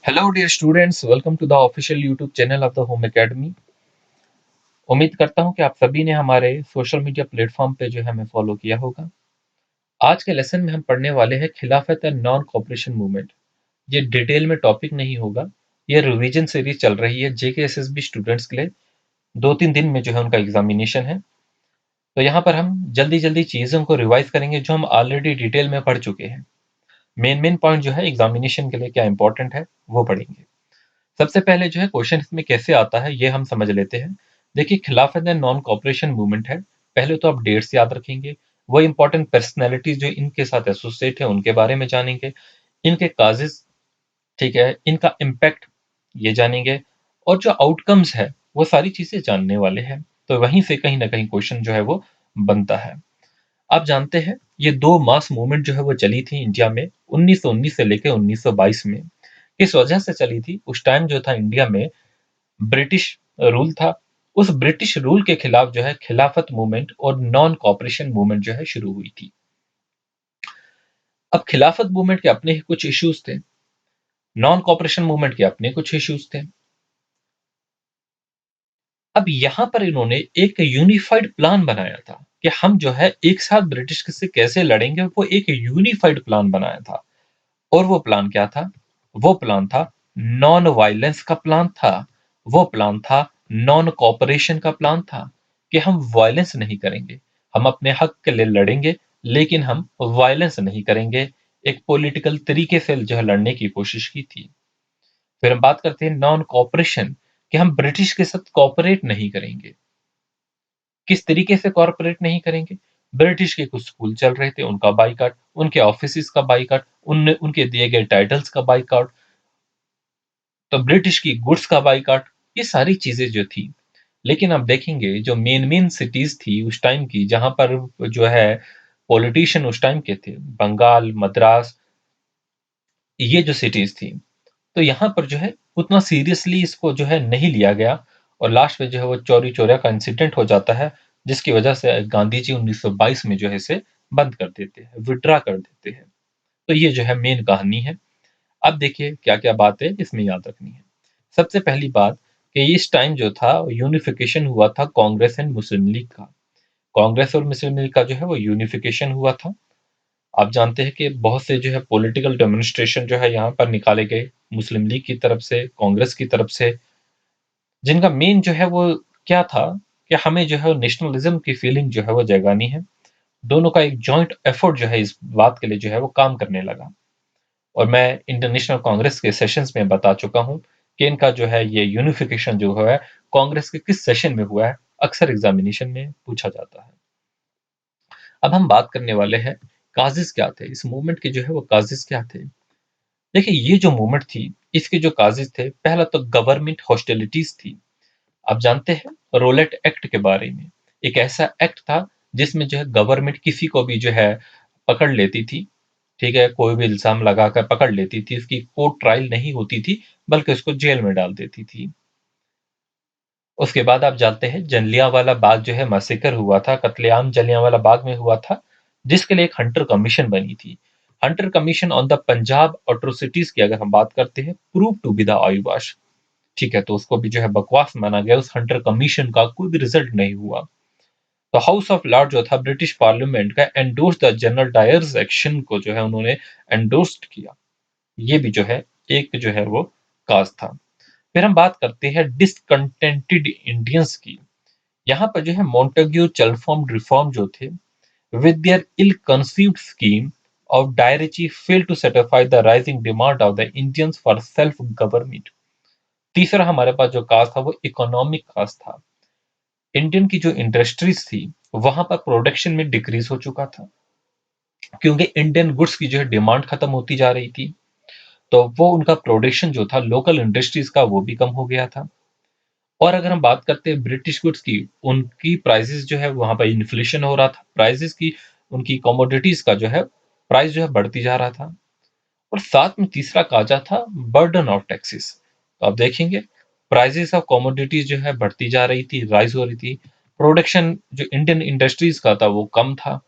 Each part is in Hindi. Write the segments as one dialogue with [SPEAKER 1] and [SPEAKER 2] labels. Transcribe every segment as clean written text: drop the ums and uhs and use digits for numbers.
[SPEAKER 1] Hello dear students, welcome to the official YouTube channel of the home academy. उम्मीद करता हूं कि आप सभी ने हमारे सोशल मीडिया प्लेटफॉर्म पे जो है हमें फॉलो किया होगा। आज के लेसन में हम पढ़ने वाले हैं खिलाफत एंड नॉन कॉपरेशन मूवमेंट। ये डिटेल में टॉपिक नहीं होगा। ये रिवीजन सीरीज चल रही है जेके एसएसबी स्टूडेंट्स के लिए। 2-3 दिन में जो है उनका एग्जामिनेशन है, तो यहाँ पर हम जल्दी जल्दी चीज़ों को रिवाइज करेंगे जो हम ऑलरेडी डिटेल में पढ़ चुके हैं। मेन मेन पॉइंट जो है एग्जामिनेशन के लिए क्या इंपॉर्टेंट है वो पढ़ेंगे। सबसे पहले जो है क्वेश्चन इसमें कैसे आता है ये हम समझ लेते हैं। देखिए, खिलाफत एंड नॉन कॉपरेशन मूवमेंट है। पहले तो आप डेट्स याद रखेंगे, वो इंपॉर्टेंट पर्सनैलिटीज जो इनके साथ एसोसिएट है उनके बारे में जानेंगे, इनके काजेस, ठीक है, इनका इम्पैक्ट ये जानेंगे, और जो आउटकम्स है वो सारी चीजें जानने वाले हैं। तो वहीं से कहीं ना कहीं क्वेश्चन जो है वो बनता है। आप जानते हैं ये दो मास मूवमेंट जो है वो चली थी इंडिया में 1919 से लेकर 1922 में। किस वजह से चली थी? उस टाइम जो था इंडिया में ब्रिटिश रूल था। उस ब्रिटिश रूल के खिलाफ जो है खिलाफत मूवमेंट और नॉन कॉपरेशन मूवमेंट जो है शुरू हुई थी। अब खिलाफत मूवमेंट के अपने ही कुछ इश्यूज थे, नॉन कॉपरेशन मूवमेंट के अपने कुछ इश्यूज थे। अब यहां पर इन्होंने एक यूनिफाइड प्लान बनाया था कि हम जो है एक साथ ब्रिटिश से कैसे लड़ेंगे। वो एक यूनिफाइड प्लान बनाया था। और वो प्लान क्या था? वो प्लान था नॉन वायलेंस का प्लान था। वो प्लान था नॉन कॉपरेशन का प्लान था कि हम वायलेंस नहीं करेंगे, हम अपने हक के लिए लड़ेंगे, लेकिन हम वायलेंस नहीं करेंगे। एक पॉलिटिकल तरीके से जो है लड़ने की कोशिश की थी। फिर हम बात करते हैं नॉन कॉपरेशन, कि हम ब्रिटिश के साथ कॉपरेट नहीं करेंगे। किस तरीके से कॉर्पोरेट नहीं करेंगे? ब्रिटिश के कुछ स्कूल चल रहे थे उनका बाइकआउट, उनके ऑफिस का बाइकआउट, उनके दिए गए टाइटल्स का बाइकआउट, तो ब्रिटिश की गुड्स का बाइकआउट, ये सारी चीजें जो थी। लेकिन आप देखेंगे जो मेन मेन सिटीज थी उस टाइम की, जहां पर जो है पॉलिटिशियन उस टाइम के थे, बंगाल, मद्रास, ये जो सिटीज थी, तो यहाँ पर जो है उतना सीरियसली इसको जो है नहीं लिया गया। और लास्ट में जो है वो चौरी चौरा का इंसिडेंट हो जाता है, जिसकी वजह से गांधी जी 1922 में जो है इसे बंद कर देते हैं, विड्रा कर देते हैं। तो ये जो है मेन कहानी है। अब देखिए क्या क्या बातें इसमें याद रखनी है। सबसे पहली बात कि इस टाइम जो था यूनिफिकेशन हुआ था कांग्रेस एंड मुस्लिम लीग का। कांग्रेस और मुस्लिम लीग का जो है वो यूनिफिकेशन हुआ था। आप जानते हैं कि बहुत से जो है पॉलिटिकल डेमोन्स्ट्रेशन जो है यहाँ पर निकाले गए, मुस्लिम लीग की तरफ से, कांग्रेस की तरफ से, जिनका मेन जो है वो क्या था कि हमें जो है नेशनलिज्म की फीलिंग जो है वो जगानी है। दोनों का एक जॉइंट एफर्ट जो है इस बात के लिए जो है वो काम करने लगा। और मैं इंटरनेशनल कांग्रेस के सेशंस में बता चुका हूं कि इनका जो है ये यूनिफिकेशन जो है कांग्रेस के किस सेशन में हुआ है, अक्सर एग्जामिनेशन में पूछा जाता है। अब हम बात करने वाले हैं काजिज क्या थे, इस मूवमेंट के जो है वो काजिज क्या थे। देखिए, ये जो मूवमेंट थी, इसके जो काजिज थे, पहला तो गवर्नमेंट हॉस्टिलिटीज थी। आप जानते हैं रोलेट एक्ट के बारे में। एक ऐसा एक्ट था जिसमें जो है गवर्नमेंट किसी को भी जो है पकड़ लेती थी, ठीक है, कोई भी इल्जाम लगाकर पकड़ लेती थी, उसकी कोर्ट ट्रायल नहीं होती थी, बल्कि उसको जेल में डाल देती थी। उसके बाद आप जानते हैं जलियांवाला बाग जो है मैसेकर हुआ था, कत्लेआम जलियांवाला बाग में हुआ था, जिसके लिए एक हंटर कमीशन बनी थी। Hunter commission on the Punjab atrocities की अगर हम बात करते हैं, प्रूव टू बी द आईवाश, ठीक है, तो उसको भी जो है बकवास माना गया। उस हंटर कमीशन का कोई भी रिजल्ट नहीं हुआ। तो हाउस ऑफ लॉर्ड जो था ब्रिटिश पार्लियामेंट का, endorse the general dyers action को जो है उन्होंने एंडोर्स्ड किया। ये भी जो है एक जो है वो काज था। फिर हम बात करते हैं डिसकंटेंटेड इंडियंस की। यहाँ पर जो है मोंटेग्यू चलफॉर्म रिफॉर्म जो थे, with their ill-conceived scheme of Dairechi failed to satisfy the rising demand of the Indians for self-government। तीसरा हमारे पास जो कास्ट था वो इकोनॉमिक कास्ट था। इंडियन की जो इंडस्ट्रीज थी वहां पर प्रोडक्शन में डिक्रीज हो चुका था, क्योंकि इंडियन गुड्स की जो है डिमांड खत्म होती जा रही थी। तो वो उनका प्रोडक्शन जो था लोकल इंडस्ट्रीज का वो भी कम हो गया था। और अगर हम बात करते हैं ब्रिटिश गुड्स की, उनकी प्राइसेस जो है वहां पर इन्फ्लेशन हो रहा था, प्राइसेस की, उनकी कमोडिटीज का जो है प्राइस जो है बढ़ती जा रहा था। और साथ में तीसरा काजा था बर्डन ऑफ टैक्सेस। तो आप देखेंगे प्राइसेस ऑफ कमोडिटीज जो है बढ़ती जा रही थी, राइज हो रही थी। प्रोडक्शन जो इंडियन इंडस्ट्रीज का था वो कम था,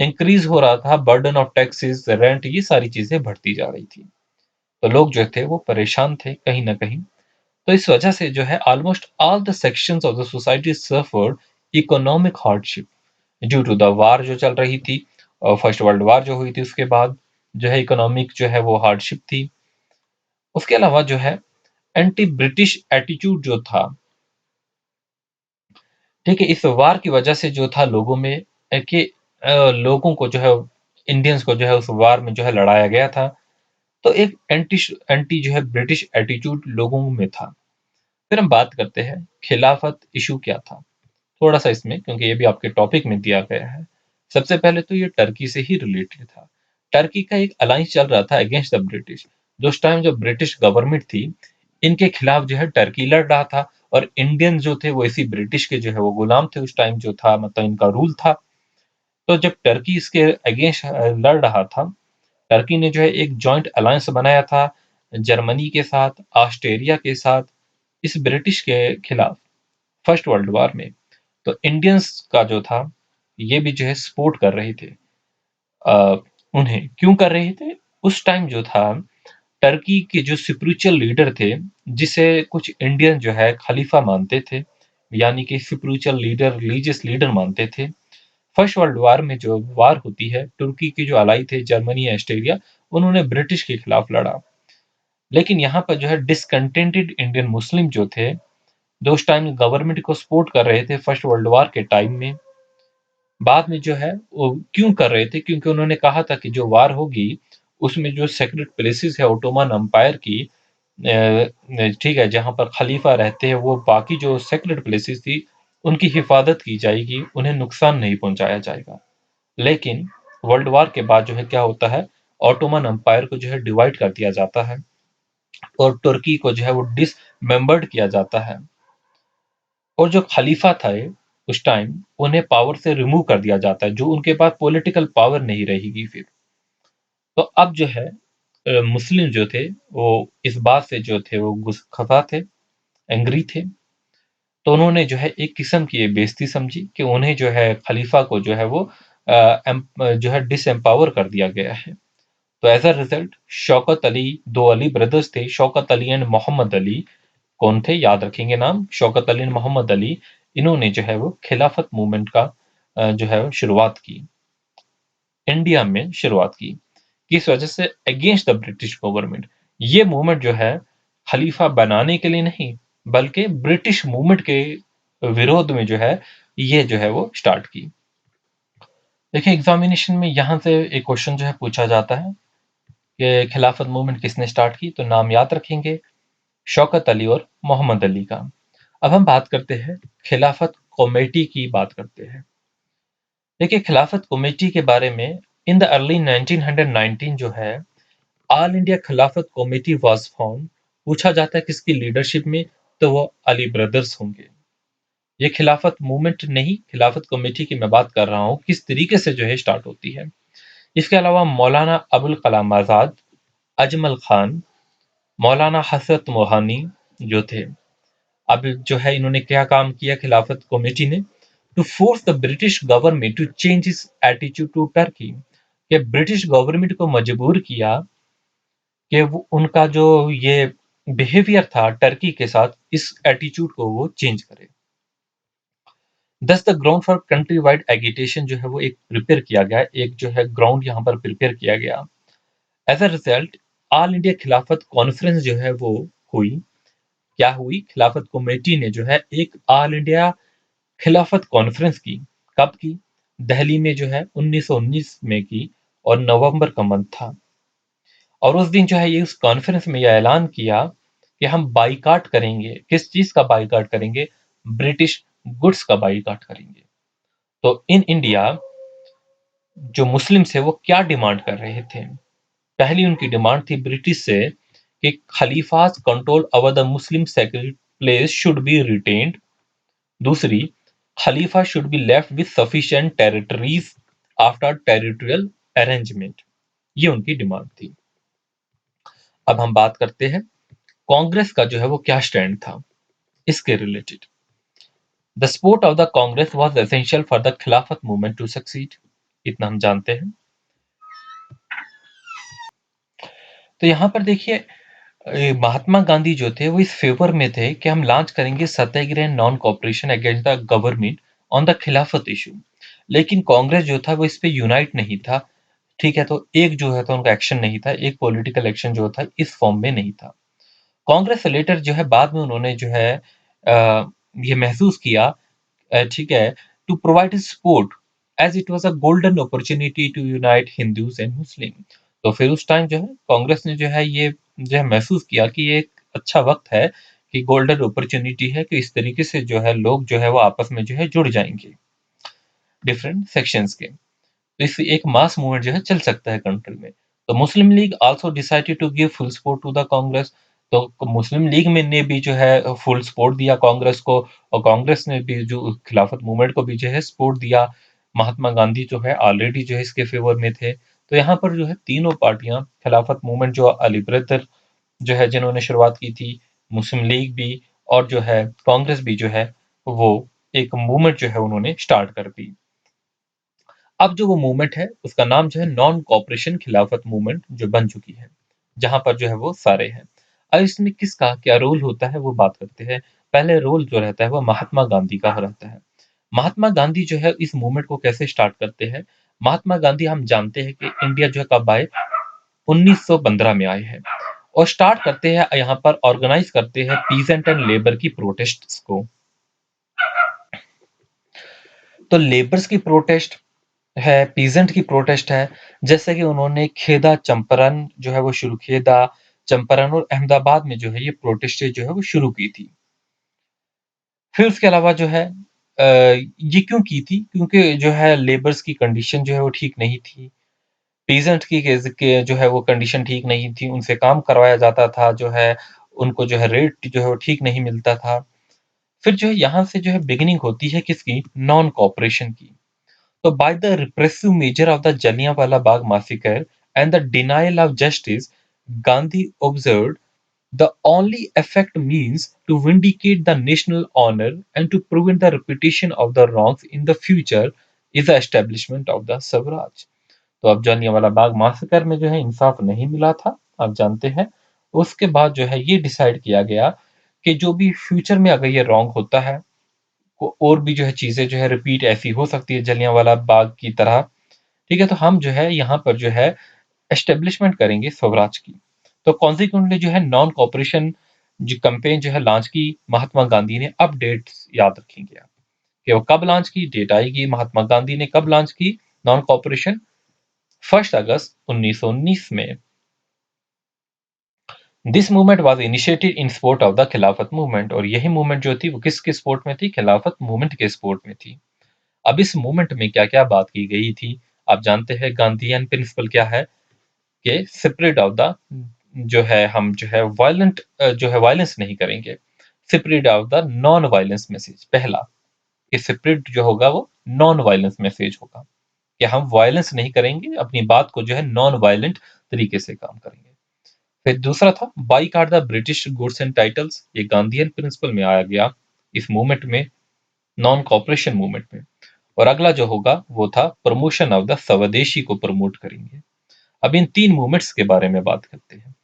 [SPEAKER 1] इंक्रीज हो रहा था, बर्डन ऑफ टैक्सेस, रेंट, ये सारी चीजें बढ़ती जा रही थी। तो लोग जो थे वो परेशान थे कहीं न कहीं। तो इस वजह से जो है almost all the sections of the society suffered economic hardship due to the war जो चल रही थी, और फर्स्ट वर्ल्ड वार जो हुई थी उसके बाद जो है इकोनॉमिक जो है वो हार्डशिप थी। उसके अलावा जो है एंटी ब्रिटिश एटीट्यूड जो था, ठीक है, इस वार की वजह से जो था लोगों में कि लोगों को जो है इंडियंस को जो है उस वार में जो है लड़ाया गया था। तो एक एंटी एंटी जो है ब्रिटिश एटीट्यूड लोगों में था। फिर हम बात करते हैं खिलाफत इशू क्या था, थोड़ा सा इसमें, क्योंकि ये भी आपके टॉपिक में दिया गया है। सबसे पहले तो ये टर्की से ही रिलेटेड था। टर्की का एक अलायंस चल रहा था अगेंस्ट द ब्रिटिश। जो उस टाइम जो ब्रिटिश गवर्नमेंट थी, इनके खिलाफ जो है टर्की लड़ रहा था, और इंडियन जो थे वो इसी ब्रिटिश के जो है वो गुलाम थे उस टाइम जो था, मतलब इनका रूल था। तो जब टर्की इसके अगेंस्ट लड़ रहा था, टर्की ने जो है एक जॉइंट अलायंस बनाया था जर्मनी के साथ, ऑस्ट्रेलिया के साथ, इस ब्रिटिश के खिलाफ फर्स्ट वर्ल्ड वॉर में। तो इंडियंस का जो था ये भी जो है सपोर्ट कर रहे थे। अ, उन्हें क्यों कर रहे थे? उस टाइम जो था टर्की के जो स्पिरिचुअल लीडर थे, जिसे कुछ इंडियन जो है खलीफा मानते थे, यानी कि स्पिरिचुअल लीडर, रिलीजियस लीडर मानते थे। फर्स्ट वर्ल्ड वॉर में जो वार होती है, तुर्की के जो अलाई थे जर्मनी, ऑस्ट्रेलिया, उन्होंने ब्रिटिश के खिलाफ लड़ा। लेकिन यहाँ पर जो है डिसकंटेंटेड इंडियन मुस्लिम जो थे, जो उस टाइम गवर्नमेंट को सपोर्ट कर रहे थे फर्स्ट वर्ल्ड वॉर के टाइम में, बाद में जो है वो क्यों कर रहे थे? क्योंकि उन्होंने कहा था कि जो वार होगी उसमें जो सेक्रेट प्लेसेस है ओटोमन एम्पायर की, ठीक है, जहाँ पर खलीफा रहते हैं, वो बाकी जो सेक्रेट प्लेसेस थी उनकी हिफाजत की जाएगी, उन्हें नुकसान नहीं पहुंचाया जाएगा। लेकिन वर्ल्ड वॉर के बाद जो है क्या होता है, ऑटोमन एम्पायर को जो है डिवाइड कर दिया जाता है, और तुर्की को जो है वो डिसमेंबर्ड किया जाता है, और जो खलीफा था उस टाइम, उन्हें पावर से रिमूव कर दिया जाता है, जो उनके पास पॉलिटिकल पावर नहीं रहेगी फिर। तो अब जो है मुस्लिम जो थे वो इस बात से जो थे वो खफा थे, एंग्री थे। तो उन्होंने जो है एक किस्म की ये बेइज्जती समझी कि उन्हें जो है खलीफा को जो है वो जो है डिसएम्पावर कर दिया गया है। तो as a result Shaukat Ali, दो अली ब्रदर्स थे, शौकत अली एंड मोहम्मद अली। कौन थे? याद रखेंगे नाम, शौकत अली एंड मोहम्मद अली। इन्होंने जो है वो खिलाफत मूवमेंट का जो है वो शुरुआत की, इंडिया में शुरुआत की। किस वजह से? Against the British government. ये मूवमेंट जो है खलीफा बनाने के लिए नहीं, बल्कि ब्रिटिश मूवमेंट के विरोध में जो है ये जो है वो स्टार्ट की। देखिए एग्जामिनेशन में यहाँ से एक क्वेश्चन जो है पूछा जाता है कि खिलाफत मूवमेंट किसने स्टार्ट की, तो नाम याद रखेंगे, शौकत अली और मोहम्मद अली का। अब हम बात करते हैं खिलाफत कमेटी की, बात करते हैं। देखिए खिलाफत कमेटी के बारे में, इन द अर्ली 1919 जो है ऑल इंडिया खिलाफत कमेटी वाज फाउंड। पूछा जाता है किसकी लीडरशिप में, तो वो अली ब्रदर्स होंगे। ये खिलाफत मूवमेंट नहीं, खिलाफत कमेटी की मैं बात कर रहा हूँ, किस तरीके से जो है स्टार्ट होती है। इसके अलावा मौलाना अबुल कलाम आजाद, अजमल खान, मौलाना हसरत मोहानी जो थे, अब जो है इन्होंने क्या काम किया खिलाफत कमेटी ने, to force the British government to change its attitude to Turkey, कि ब्रिटिश गवर्नमेंट को मजबूर किया कि वो उनका जो ये बिहेवियर था टर्की के साथ, इस एटीट्यूड को वो चेंज करे। दस the ground for country wide agitation जो है वो एक प्रिपेयर किया गया, एक जो है ग्राउंड यहाँ पर प्रिपेयर किया गया। As a result all India Khilafat conference जो है वो हुई। क्या हुई? खिलाफत कमेटी ने जो है एक ऑल इंडिया खिलाफत कॉन्फ्रेंस की। कब की? दिल्ली में जो है 1919 में की, और नवंबर का मंथ था। और उस दिन जो है ये उस कॉन्फ्रेंस में यह ऐलान किया कि हम बाइकाट करेंगे। किस चीज का बाइकाट करेंगे? ब्रिटिश गुड्स का बाइकाट करेंगे। तो इन इंडिया जो मुस्लिम्स है वो क्या डिमांड कर रहे थे? पहली उनकी डिमांड थी ब्रिटिश से कि khalifa's control over the Muslim sacred place should be retained. दूसरी, khalifa should be left with sufficient territories after territorial arrangement. ये उनकी डिमांड थी। अब हम बात करते हैं कांग्रेस का जो है वो क्या स्टैंड था इसके related. The support of the Congress was essential for the खिलाफत मूवमेंट टू सक्सीड। इतना हम जानते हैं। तो यहाँ पर देखिए महात्मा गांधी जो थे वो इस फेवर में थे कि हम लॉन्च करेंगे satyagraha non cooperation against the government on the Khilafat issue. लेकिन कांग्रेस जो था वो इस पे यूनाइट नहीं था। ठीक है, तो एक जो है तो उनका एक्शन नहीं था, एक पॉलिटिकल एक्शन जो था इस फॉर्म में नहीं था। कांग्रेस लेटर जो है बाद में उन्होंने जो है ये महसूस किया, ठीक है, to provide support as it was a golden opportunity to unite Hindus and Muslim. तो फिर उस टाइम जो है कांग्रेस ने जो है ये जो है महसूस किया कि ये एक अच्छा वक्त है, कि गोल्डन अपॉर्चुनिटी है कि इस तरीके से जो है लोग जो है वो आपस में जो है जुड़ जाएंगे डिफरेंट सेक्शंस के। तो इससे एक मास मूवमेंट जो है चल सकता है कंट्री में। तो Muslim League also decided to give full support to the Congress. तो मुस्लिम लीग में ने भी जो है फुल सपोर्ट दिया कांग्रेस को, और कांग्रेस ने भी जो खिलाफत मूवमेंट को भी जो है सपोर्ट दिया। महात्मा गांधी जो है ऑलरेडी जो है इसके फेवर में थे। तो यहाँ पर जो है तीनों पार्टियां खिलाफत मूवमेंट जो अली ब्रदर जो है जिन्होंने शुरुआत की थी, मुस्लिम लीग भी और जो है कांग्रेस भी जो है वो एक मूवमेंट जो है उन्होंने स्टार्ट कर दी। अब जो वो मूवमेंट है उसका नाम जो है नॉन कॉपरेशन खिलाफत मूवमेंट जो बन चुकी है, जहां पर जो है वो सारे हैं। अब इसमें किसका क्या रोल होता है वो बात करते हैं। पहले रोल जो रहता है वो महात्मा गांधी का रहता है। महात्मा गांधी जो है इस मूवमेंट को कैसे स्टार्ट करते हैं। महात्मा गांधी हम जानते हैं कि इंडिया जो है कब आए, 1915 में आए हैं, और स्टार्ट करते हैं यहाँ पर ऑर्गेनाइज करते हैं पीजेंट एंड लेबर की प्रोटेस्ट को। तो लेबर्स की प्रोटेस्ट है, पीजेंट की प्रोटेस्ट है। जैसे कि उन्होंने खेदा चंपारण जो है वो शुरू, खेदा चंपारण और अहमदाबाद में जो है ये प्रोटेस्ट जो है वो शुरू की थी। फिर उसके अलावा जो है ये क्यों की थी, क्योंकि जो है लेबर्स की कंडीशन जो है वो ठीक नहीं थी। पीजेंट की के जो है वो कंडीशन ठीक नहीं थी, उनसे काम करवाया जाता था जो है, उनको जो है रेट जो है वो ठीक नहीं मिलता था। फिर जो है यहाँ से जो है बिगिनिंग होती है किसकी, नॉन कॉपरेशन की। So by the repressive measure of the Jallianwala Bagh massacre and the denial of justice, Gandhi observed the only effect means to vindicate the national honor and to prevent the repetition of the wrongs in the future is the establishment of the Swaraj। तो अब जालियांवाला बाग मासकर में जो है इंसाफ नहीं मिला था, आप जानते हैं। उसके बाद जो है ये डिसाइड किया गया कि जो भी फ्यूचर में अगर ये रॉन्ग होता है, और भी जो है चीजें जो है रिपीट ऐसी हो सकती है जलियांवाला बाग की तरह, ठीक है, तो हम जो है यहाँ पर जो है एस्टेब्लिशमेंट करेंगे स्वराज की। तो कॉन्सिक्वेंटली जो है नॉन कॉपरेशन जो कैंपेन जो है लॉन्च की महात्मा गांधी ने। अब डेट्स याद रखेंगे आप कि वो कब लॉन्च की, डेट आएगी महात्मा गांधी ने कब लॉन्च की नॉन कॉपरेशन, 1 अगस्त 1919 में। This movement was initiated in support of the खिलाफत मूवमेंट, और यही मूवमेंट जो थी वो किसके सपोर्ट में थी, खिलाफत मूवमेंट के सपोर्ट में थी। अब इस मूवमेंट में क्या क्या बात की गई थी, आप जानते हैं गांधीयन प्रिंसिपल क्या है, कि स्प्रेड ऑफ द जो है हम जो है वायलेंट जो है वायलेंस नहीं करेंगे, spread of the non violence message. पहला कि स्प्रेड जो होगा वो नॉन वायलेंस मैसेज होगा, कि हम वायलेंस नहीं करेंगे, अपनी बात को जो है नॉन वायलेंट तरीके से काम करेंगे। फिर दूसरा था boycott the British goods and titles, ये गांधीयन प्रिंसिपल में आया गया इस मूवमेंट में, नॉन कॉपरेशन मूवमेंट में। और अगला जो होगा वो था प्रमोशन ऑफ द स्वदेशी को प्रमोट करेंगे। अब इन तीन मूवमेंट्स के बारे में बात करते हैं।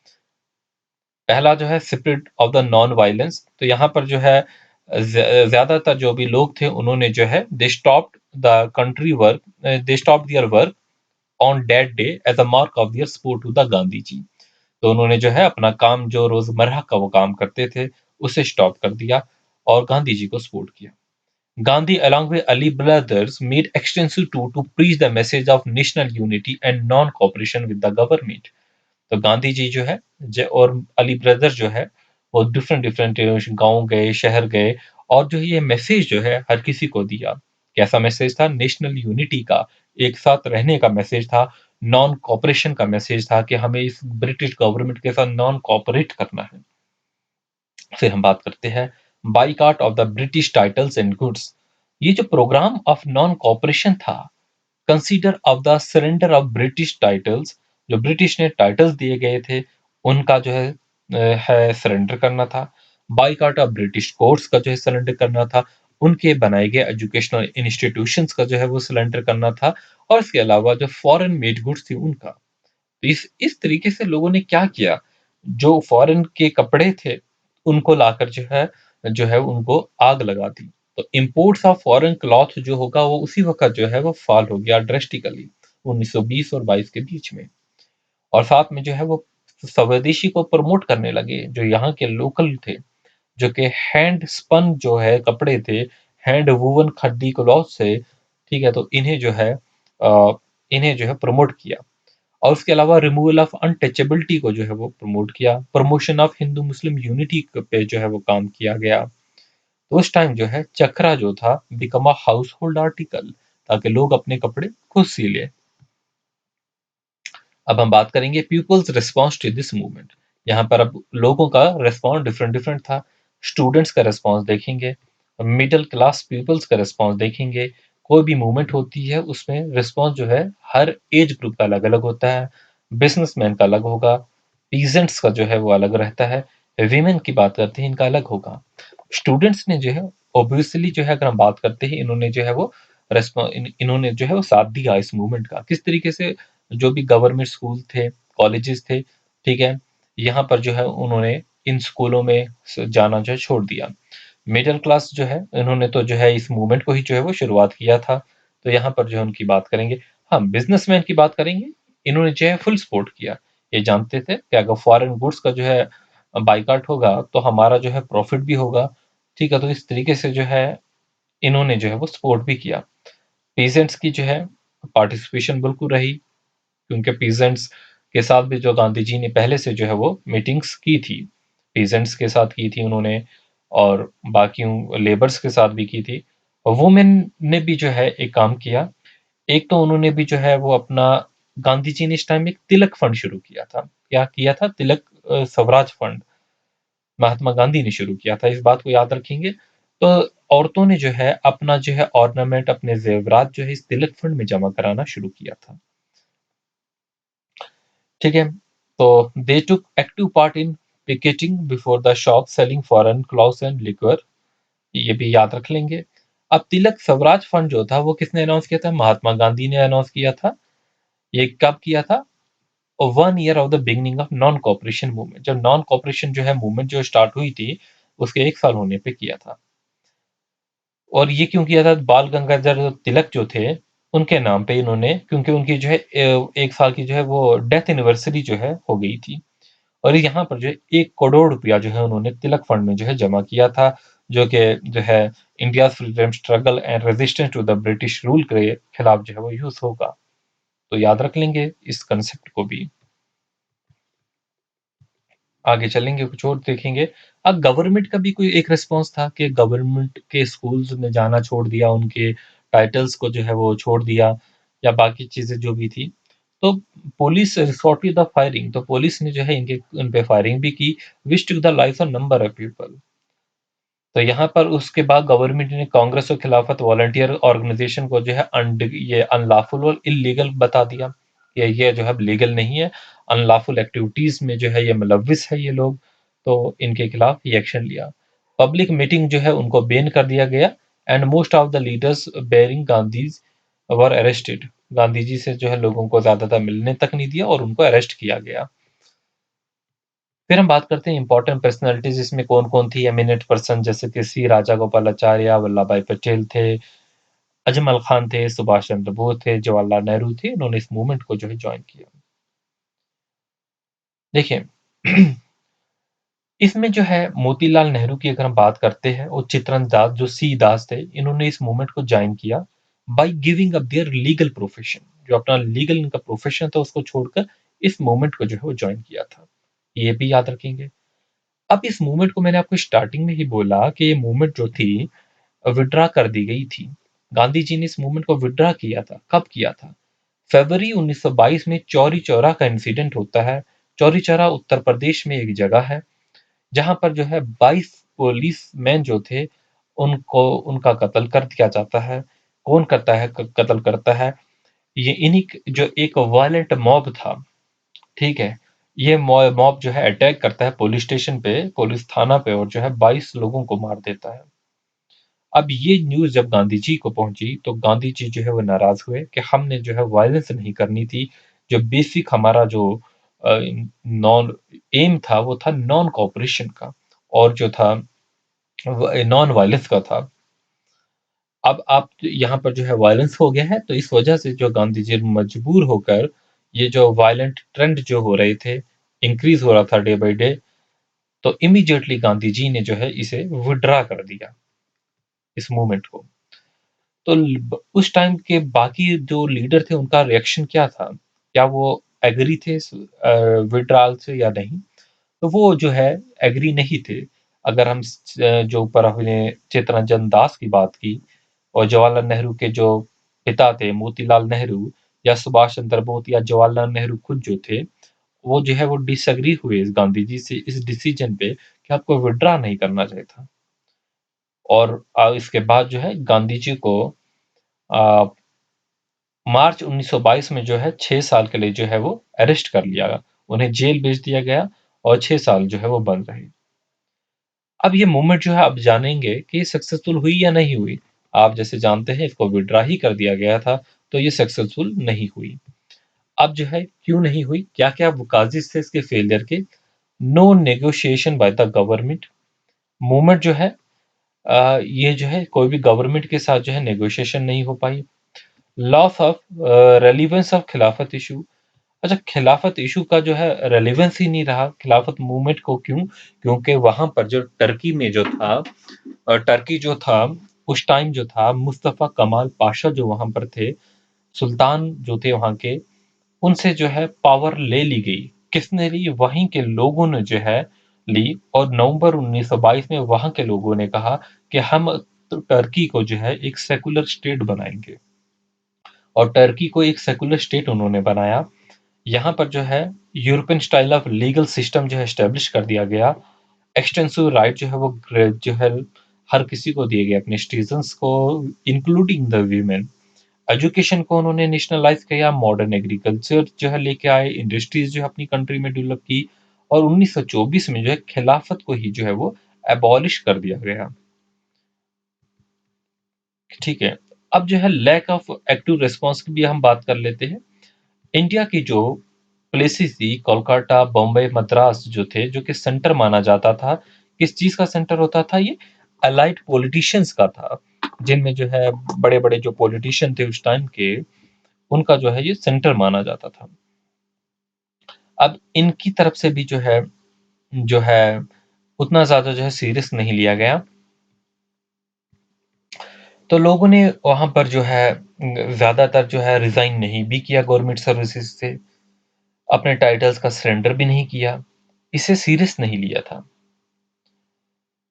[SPEAKER 1] पहला जो है spirit of the non violence, तो यहाँ पर जो है ज्यादातर जो भी लोग थे उन्होंने जो है they stopped the country work, they stopped their work on that day as a mark of their support to the Gandhi ji. तो उन्होंने जो है अपना काम जो रोजमर्रा का वो काम करते थे उसे स्टॉप कर दिया और गांधी जी को सपोर्ट किया। Gandhi, along with Ali brothers, made extensive tour to preach the message of national unity and non-cooperation with the government। तो गांधी जी जो है और अली ब्रदर जो है वो डिफरेंट डिफरेंट गांव गए, शहर गए, और जो ये मैसेज जो है हर किसी को दिया। कैसा मैसेज था, नेशनल यूनिटी का, एक साथ रहने का मैसेज था, नॉन कॉपरेशन का मैसेज था कि हमें इस ब्रिटिश गवर्नमेंट के साथ नॉन कॉपरेट करना है। फिर हम बात करते हैं boycott of the British titles and goods. ये जो प्रोग्राम ऑफ नॉन कॉपरेशन था, consider of the surrender of British titles, जो ब्रिटिश ने टाइटल्स दिए गए थे उनका जो है सरेंडर करना था। बाइकआउट ऑफ ब्रिटिश कोर्ट्स का जो है सरेंडर करना था, उनके बनाए गए एजुकेशनल इंस्टीट्यूशंस का जो है वो सरेंडर करना था, और इसके अलावा जो फॉरेन मेड गुड्स थी उनका। तो इस तरीके से लोगों ने क्या किया, जो फ़ॉरेन के कपड़े थे, उनको लाकर जो है उनको आग लगा दी। तो इम्पोर्ट्स ऑफ फ़ॉरेन क्लॉथ जो होगा वो उसी वक़्त जो है वो फ़ॉल हो गया ड्रास्टिकली 1920 और 22 के बीच में। और साथ में जो है वो स्वदेशी को प्रमोट करने लगे, जो यहाँ के लोकल थे, जो कि हैंड स्पन जो है कपड़े थे, हैंड वूवन खड्डी क्लॉथ से, ठीक है? तो इन्हें जो है प्रमोट किया। और उसके अलावा रिमूवल ऑफ अनटचेबिलिटी को जो है वो प्रमोट किया। Promotion of Hindu Muslim unity पे जो है वो काम किया गया। तो उस टाइम जो है चक्रा जो था become a house hold article, ताकि लोग अपने कपड़े खुद सी ले। अब हम बात करेंगे people's response to this movement. यहाँ पर अब लोगों का रिस्पॉन्स डिफरेंट डिफरेंट था। स्टूडेंट्स का रिस्पॉन्स देखेंगे, मिडिल क्लास पीपल्स का रिस्पॉन्स देखेंगे। कोई भी मूवमेंट होती है उसमें रिस्पॉन्स जो है हर एज ग्रुप का अलग अलग होता है। बिजनेसमैन का अलग होगा, पीजेंट्स का जो है वो अलग रहता है, वीमेन की बात करते हैं इनका अलग होगा। स्टूडेंट्स ने जो है ऑब्वियसली जो है अगर हम बात करते हैं इन्होंने जो है वो इन्होंने जो है वो साथ दिया इस मूवमेंट का। किस तरीके से, जो भी गवर्नमेंट स्कूल थे, कॉलेजेस थे, ठीक है? यहाँ पर जो है उन्होंने इन स्कूलों में जाना जो है छोड़ दिया। मिडिल क्लास जो है इन्होंने तो जो है इस मूवमेंट को ही जो है वो शुरुआत किया था। तो यहाँ पर जो है उनकी बात करेंगे। हाँ, बिजनेसमैन की बात करेंगे। इन्होंने जो है फुल सपोर्ट किया। ये जानते थे कि अगर फॉरेन गुड्स का जो है बाइकआउट होगा तो हमारा जो है प्रॉफिट भी होगा। ठीक है? तो इस तरीके से जो है इन्होंने जो है वो सपोर्ट भी किया। पीजेंट्स की जो है पार्टिसिपेशन बिल्कुल रही, क्योंकि पीजेंट्स के साथ भी जो गांधी जी ने पहले से जो है वो मीटिंग्स की थी, पीजेंट्स के साथ की थी उन्होंने, और बाकी लेबर्स के साथ भी की थी। वुमेन ने भी जो है एक काम किया। एक तो उन्होंने भी जो है वो अपना, गांधी जी ने इस टाइम एक तिलक फंड शुरू किया था। क्या किया था? तिलक स्वराज फंड महात्मा गांधी ने शुरू किया था। इस बात को याद रखेंगे। तो औरतों ने जो है अपना जो है ऑर्नामेंट, अपने जेवरात जो है इस तिलक फंड में जमा कराना शुरू किया था। ठीक है? तो they took active part in picketing before the shop selling foreign clothes and liquor. ये भी याद रख लेंगे। अब तिलक स्वराज फंड जो था वो किसने अनाउंस किया था? महात्मा गांधी ने अनाउंस किया था। ये कब किया था? 1 year of the beginning of non cooperation movement. जब नॉन कॉपरेशन जो है मूवमेंट जो स्टार्ट हुई थी, उसके 1 साल होने पे किया था। और ये क्यों किया था? बाल गंगाधर तिलक जो थे, उनके नाम पे इन्होंने, क्योंकि उनकी जो है 1 साल की जो है वो डेथ एनिवर्सरी जो है हो गई थी। और यहाँ पर जो है 1 करोड़ रुपया जो है उन्होंने तिलक फंड में जो है जमा किया था, जो कि जो है India's freedom struggle and resistance to the British rule के खिलाफ जो है वो यूज़ होगा। तो याद रख लेंगे इस कांसेप्ट को भी। आगे चलेंगे, कुछ और देखेंगे। अब गवर्नमेंट का भी कोई एक रिस्पॉन्स था कि गवर्नमेंट के स्कूल्स में जाना छोड़ दिया, उनके टाइटल्स को जो है वो छोड़ दिया, या बाकी चीज़ें जो भी थी। तो police resort to the firing, तो पुलिस ने जो है इनके इन पे फायरिंग भी की, which took the life of number of people. तो यहाँ पर उसके बाद गवर्नमेंट ने कांग्रेस और खिलाफत वॉलंटियर ऑर्गेनाइजेशन को जो है ये अनलॉफुल और इल्लीगल बता दिया कि ये जो है लीगल नहीं है, अनलॉफुल एक्टिविटीज में जो है ये मुलव्विस है ये लोग। तो इनके खिलाफ ये एक्शन लिया। पब्लिक मीटिंग जो है उनको बैन कर दिया गया, and most of the leaders barring Gandhi were arrested. Gandhi ji से जो है लोगों को ज्यादातर मिलने तक नहीं दिया और उनको अरेस्ट किया गया। फिर हम बात करते हैं इंपॉर्टेंट पर्सनालिटीज, इसमें कौन-कौन थी एमिनेंट पर्सन, जैसे कि सी राजागोपालाचार्य, वल्लभ भाई पटेल थे, अजमल खान थे, सुभाष चंद्र बोस थे, जवाहरलाल नेहरू थे। इन्होंने इस मूवमेंट को जो है जॉइन किया। देखिए इसमें जो है मोतीलाल नेहरू की अगर हम बात करते हैं, और चित्तरंजन दास जो सी दास थे, इन्होंने इस मूवमेंट को जॉइन किया by giving up their legal profession. जो अपना लीगल इनका प्रोफेशन था उसको छोड़कर इस मूवमेंट को जो है वो जॉइन किया था। ये भी याद रखेंगे। अब इस मूवमेंट को मैंने आपको स्टार्टिंग में ही बोला कि ये मूवमेंट जो थी विथड्रॉ कर दी गई थी। गांधी जी ने इस मूवमेंट को विथड्रॉ किया था। कब किया था? फरवरी 1922 में चौरी चौरा का इंसिडेंट होता है। चौरी चौरा उत्तर प्रदेश में एक जगह है, जहां पर जो है 22 पुलिसमैन जो थे उनको उनका कत्ल कर दिया जाता है। कौन करता है? कत्ल करता है, ये इन्हीं जो एक वायलेंट मॉब था, ठीक है? ये मॉब जो है अटैक करता है पुलिस स्टेशन पे, पुलिस थाना पे, और जो है 22 लोगों को मार देता है। अब ये न्यूज़ जब गांधी जी को पहुंची तो गांधी जी जो है वो नाराज हुए कि हमने जो है वायलेंस नहीं करनी थी। जो बेसिक हमारा जो नॉन एम था वो था नॉन कॉपरेशन का, और जो था नॉन वायलेंस का था। अब आप यहाँ पर जो है वायलेंस हो गया है, तो इस वजह से जो गांधी जी मजबूर होकर ये जो वायलेंट ट्रेंड जो हो रहे थे, इंक्रीज हो रहा था डे बाय डे, तो इमीडिएटली गांधी जी ने जो है इसे विड्रा कर दिया, इस मूवमेंट को। तो उस टाइम के बाकी जो लीडर थे उनका रिएक्शन क्या था? क्या वो एग्री थे विड्रॉल से या नहीं? तो वो जो है एग्री नहीं थे। अगर हम जो ऊपर हमने चित्तरंजन दास की बात की, और जवाहरलाल नेहरू के जो पिता थे मोतीलाल नेहरू, या सुभाष चंद्र बोस, या जवाहरलाल नेहरू खुद जो थे, वो जो है वो डिसएग्री हुए इस गांधी जी से इस डिसीजन पे कि आपको विड्रॉ नहीं करना चाहिए था। और इसके बाद जो है गांधी जी को आ, मार्च 1922 में जो है 6 साल के लिए जो है वो अरेस्ट कर लिया गया, उन्हें जेल भेज दिया गया, और 6 साल जो है वो बंद रहे। अब ये मूवमेंट जो है आप जानेंगे कि सक्सेसफुल हुई या नहीं हुई। आप जैसे जानते हैं इसको विड्रा ही कर दिया गया था, तो ये सक्सेसफुल नहीं हुई। अब जो है क्यों नहीं हुई, क्या-क्या काजेज़ थे इसके फेलियर के? No negotiation by the government. Movement जो है ये जो है कोई भी गवर्नमेंट के साथ जो है नेगोशिएशन नहीं हो पाई। लॉस ऑफ रेलेवेंस ऑफ खिलाफत इशू। अच्छा, खिलाफत इशू का जो है रेलेवेंस ही नहीं रहा खिलाफत मूवमेंट को, क्यों? क्योंकि वहां पर जो टर्की में जो था, टर्की जो था उस टाइम जो था, मुस्तफा कमाल पाशा जो वहां पर थे, सुल्तान जो थे वहां के, उनसे जो है पावर ले ली गई। किसने ली? वहीं के लोगों ने जो है ली। और नवंबर 1922 में वहां के लोगों ने कहा कि हम तो टर्की को जो है एक सेकुलर स्टेट बनाएंगे, और टर्की को एक सेकुलर स्टेट उन्होंने बनाया। यहाँ पर जो है European style of legal system जो है एस्टेब्लिश कर दिया गया। एक्सटेंसिव राइट जो है वो जो है हर किसी को दिए गए, अपने सिटीजन्स को, इंक्लूडिंग द वीमेन। एजुकेशन को उन्होंने नेशनलाइज किया, मॉडर्न एग्रीकल्चर जो है लेके आए, इंडस्ट्रीज जो है अपनी कंट्री में डेवलप की, और 1924 में जो है खिलाफत को ही जो है वो एबॉलिश कर दिया गया। ठीक है। अब जो है लैक ऑफ एक्टिव रिस्पॉन्स की भी हम बात कर लेते हैं। इंडिया की जो प्लेसेस थी, कोलकाता, बॉम्बे, मद्रास जो थे, जो कि सेंटर माना जाता था। किस चीज का सेंटर होता था ये? अलाइड पॉलिटिशियंस का था, जिनमें जो है बड़े बड़े जो पॉलिटिशियन थे उस टाइम के, उनका जो है ये सेंटर माना जाता था। अब इनकी तरफ से भी जो है उतना ज्यादा जो है सीरियस नहीं लिया गया। तो लोगों ने वहां पर जो है ज्यादातर जो है रिजाइन नहीं भी किया गवर्नमेंट सर्विसेज से, अपने टाइटल्स का सरेंडर भी नहीं किया, इसे सीरियस नहीं लिया था।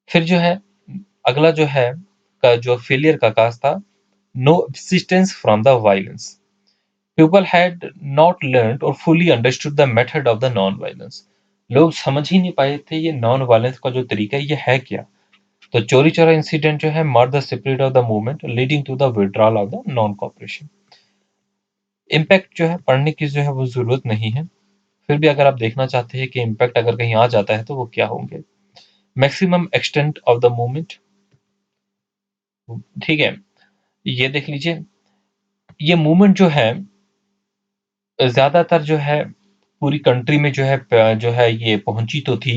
[SPEAKER 1] फिर जो है अगला जो है का जो फेलियर का काज था, no assistance from the violence. People had not learn और fully understood the method of the non violence. लोग समझ ही नहीं पाए थे ये नॉन वायलेंस का जो तरीका है ये है क्या। तो चोरी चोरा इंसिडेंट जो है mar the spirit of the movement leading to the withdrawal of the non cooperation. Impact जो है पढ़ने की जो है वो जरूरत नहीं है, फिर भी अगर आप देखना चाहते हैं कि इम्पैक्ट अगर कहीं आ जाता है तो वो क्या होंगे। Maximum extent of the movement, ठीक है, ये देख लीजिए। ये मूवमेंट जो है ज्यादातर जो है पूरी कंट्री में जो है ये पहुंची तो थी।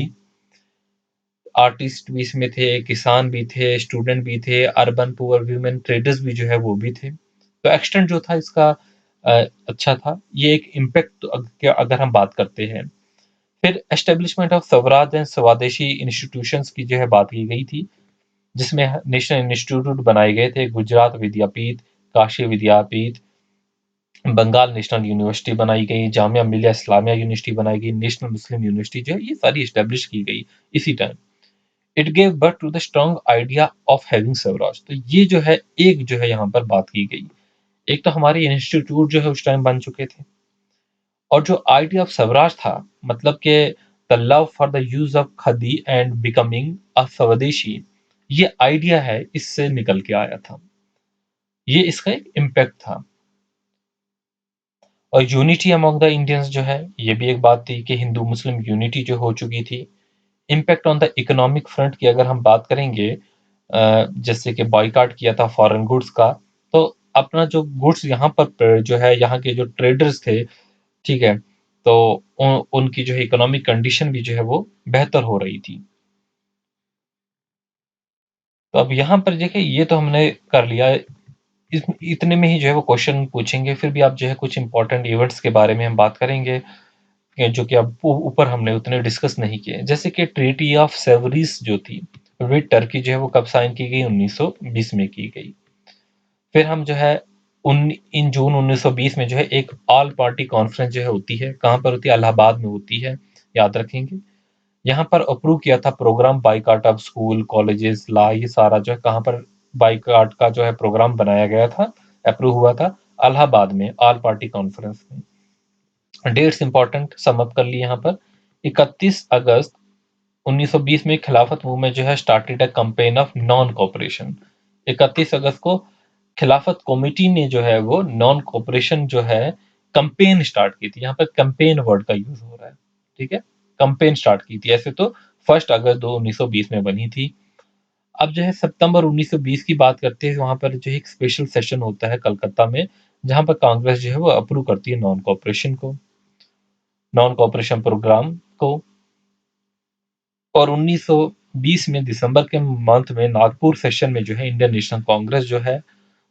[SPEAKER 1] आर्टिस्ट भी इसमें थे, किसान भी थे, स्टूडेंट भी थे, अर्बन पुअर वुमेन ट्रेडर्स भी जो है वो भी थे। तो एक्सटेंट जो था इसका अच्छा था। ये एक इम्पैक्ट अगर हम बात करते हैं। फिर एस्टेब्लिशमेंट ऑफ स्वराज एंड स्वदेशी इंस्टीट्यूशंस की जो है बात की गई थी, जिसमें नेशनल इंस्टीट्यूट बनाए गए थे, गुजरात विद्यापीठ, काशी विद्यापीठ, बंगाल नेशनल यूनिवर्सिटी बनाई गई, जामिया मिलिया इस्लामिया यूनिवर्सिटी बनाई गई, नेशनल मुस्लिम यूनिवर्सिटी जो है ये सारी इस्टेब्लिश की गई इसी time. It gave birth to the strong idea of having swaraj. तो ये जो है एक जो है यहाँ पर बात की गई। एक तो हमारे इंस्टीट्यूट जो है उस टाइम बन चुके थे, और जो आइडिया ऑफ स्वराज था, मतलब कि the love for the use of khadi and becoming a swadeshi, ये आइडिया है इससे निकल के आया था। ये इसका एक इम्पैक्ट था। और यूनिटी अमंग द इंडियंस जो है, ये भी एक बात थी कि हिंदू मुस्लिम यूनिटी जो हो चुकी थी। Impact on the economic front की अगर हम बात करेंगे, जैसे कि बॉयकॉट किया था फॉरेन गुड्स का, तो अपना जो गुड्स यहाँ पर जो है यहाँ के जो ट्रेडर्स थे, ठीक है? तो उनकी जो है इकोनॉमिक कंडीशन भी जो है वो बेहतर हो रही थी। तो अब यहाँ पर देखिए ये तो हमने कर लिया, इतने में ही जो है वो क्वेश्चन पूछेंगे, फिर भी आप जो है कुछ इंपॉर्टेंट इवेंट्स के बारे में हम बात करेंगे, जो कि अब ऊपर हमने उतने डिस्कस नहीं किए। जैसे कि ट्रीटी ऑफ सेवरिस जो थी विद टर्की जो है वो कब साइन की गई? 1920 में की गई। फिर हम जो है इन जून 1920 में जो है एक ऑल पार्टी कॉन्फ्रेंस जो है होती है, कहाँ पर होती है? इलाहाबाद में होती है, याद रखेंगे। यहाँ पर अप्रूव किया था programme boycott of school, colleges, law, ये सारा जो है कहाँ पर बाइकआउट का जो है प्रोग्राम बनाया गया था, अप्रूव हुआ था इलाहाबाद में ऑल पार्टी कॉन्फ्रेंस में। डेट्स इंपॉर्टेंट सम अप कर लिए यहाँ पर। 31 अगस्त 1920 में खिलाफत मूवमेंट जो है started a campaign of non cooperation. 31 अगस्त को खिलाफत कमेटी ने जो है वो नॉन कोऑपरेशन जो है कैंपेन स्टार्ट की थी। यहाँ पर कैंपेन वर्ड का यूज हो रहा है, ठीक है? कैंपेन स्टार्ट की थी। ऐसे तो 1 अगस्त 1920 में बनी थी। अब जो है सितंबर 1920 की बात करते हैं, वहां पर जो है एक स्पेशल सेशन होता है कलकत्ता में, जहां पर कांग्रेस जो है वो अप्रूव करती है नॉन कोऑपरेशन प्रोग्राम को। और 1920 में दिसंबर के मंथ में नागपुर सेशन में जो है इंडियन नेशनल कांग्रेस जो है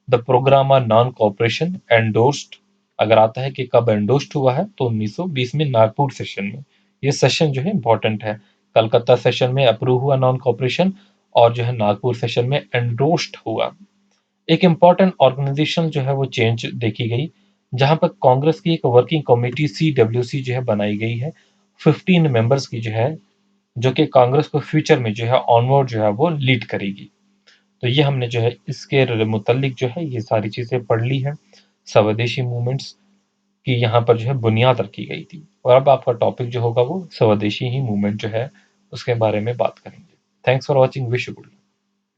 [SPEAKER 1] the programme on non cooperation endorsed, अगर आता है कि कब एंडोर्स्ड हुआ है तो 1920 में नागपुर सेशन में। ये सेशन जो है इंपॉर्टेंट है। कलकत्ता सेशन में अप्रूव हुआ नॉन कोऑपरेशन, और जो है नागपुर सेशन में एंडोर्स्ड हुआ। एक इम्पॉर्टेंट ऑर्गेनाइजेशन जो है वो चेंज देखी गई, जहां पर कांग्रेस की एक वर्किंग कमेटी CWC जो है बनाई गई है, 15 मेंबर्स की जो है, जो कि कांग्रेस को फ्यूचर में जो है ऑनवर्ड जो है वो लीड करेगी। तो ये हमने जो है इसके मुतल्लिक जो है ये सारी चीज़ें पढ़ ली हैं, स्वदेशी मूवमेंट्स की यहाँ पर जो है बुनियाद रखी गई थी। और अब आपका टॉपिक जो होगा वो स्वदेशी ही मूवमेंट जो है उसके बारे में बात करेंगे। Thanks for watching, wish you good.